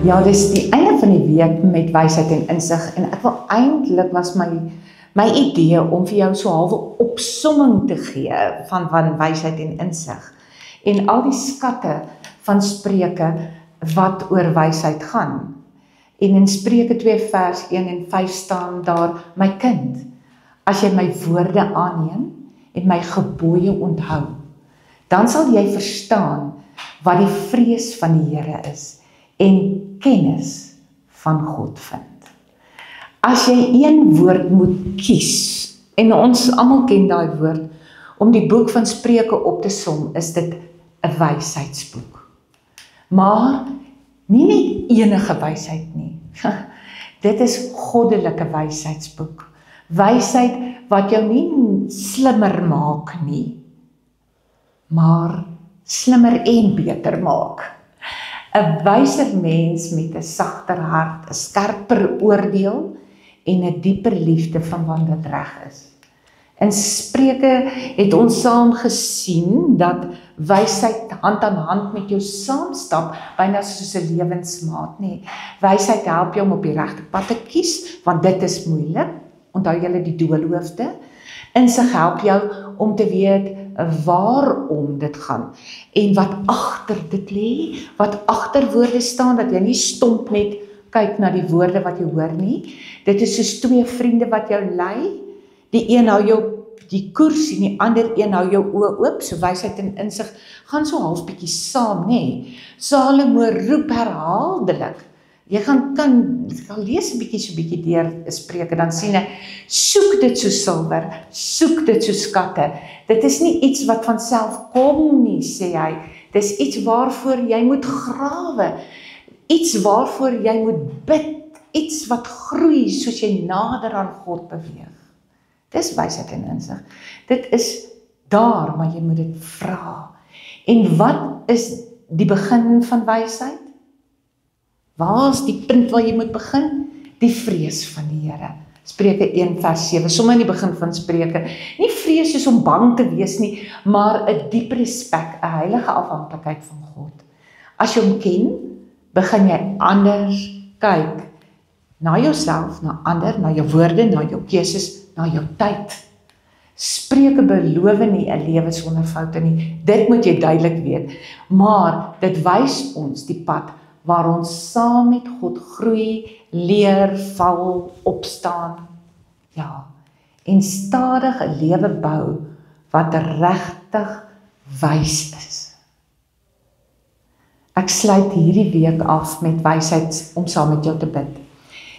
Ja, dis die einde van die week met wysheid en insig en ek wil eintlik was my idee om vir jou so halwe opsomming te gee van wysheid en insig en al die skatte van Spreuke wat oor wysheid gaan. En in Spreuke 2 vers 1 en 5 staan daar: my kind, as jy my woorde aanneem en my gebooie onthou, dan sal jy verstaan wat die vrees van die Here is en kennis van God vind. As jy een woord moet kies, en ons almal ken daai woord, om die boek van Spreuke op te som, is dit 'n wysheidsboek. Maar nie net enige wysheid nie. Dit is goddelike wysheidsboek. Wysheid wat jou nie slimmer maak nie, maar slimmer en beter maak. 'n wyser mens met 'n sagter hart, 'n skerper oordeel en 'n dieper liefde van wat dit reg is. In Spreuke het ons saam gesien dat wysheid hand aan hand met jou saamstap, byna soos 'n lewensmaat, nee. Wysheid help jou om op die regte pad te kies, want dit is moeilik. Onthou julle die doolhoofde? Insig help jou om te weet waarom dit gaan en wat agter dit lê, wat agter woorde staan, dat jy nie stomp net kyk na die woorde wat jy hoor nie. Dit is soos twee vriende wat jou lei. Die een hou jou die koers en die ander een hou jou oë oop. So wysheid en insig gaan so half bietjie saam, nê. Salomo roep herhaaldelik. Jy gaan lees 'n bietjie deur Spreuke, dan sien ek, soek dit soos silwer, soek dit soos skatte. Dit is nie iets wat van self kom nie, sê hy. Dis iets waarvoor jy moet grawe, iets waarvoor jy moet bid, iets wat groei soos jy nader aan God beweeg. Dis wysheid en insig. Dit is daar, maar jy moet dit vra. En wat is die begin van wysheid? Waar is die punt waar jy moet begin? Die vrees van die Here. Spreuke 1 vers 7, sommer in die begin van Spreuke. Nie vrees soos om bang te wees nie, maar 'n diep respek, 'n heilige afhanklikheid van God. As jy hom ken, begin jy anders kyk na jouself, na ander, na jou woorde, na jou keuses, na jou tyd. Spreuke beloof nie 'n lewe sonder foute nie. Dit moet jy duidelik weet. Maar dit wys ons die pad waar ons saam met God groei, leer, val, opstaan, ja, en stadig 'n lewe bou wat regtig wys is. Ek sluit hierdie week af met wysheid om saam met jou te bid.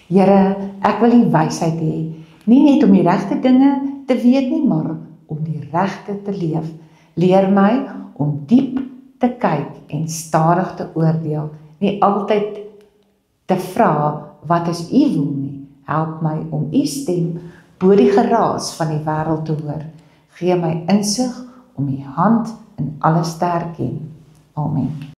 Here, ek wil die wysheid hê, nie net om die regte dinge te weet nie, maar om die regte te leef. Leer my om diep te kyk en stadig te oordeel, nie altyd te vra wat is u wil nie. Help my om u stem bo die geraas van die wêreld te hoor. Gee my insig om u hand in alles te herken. Amen.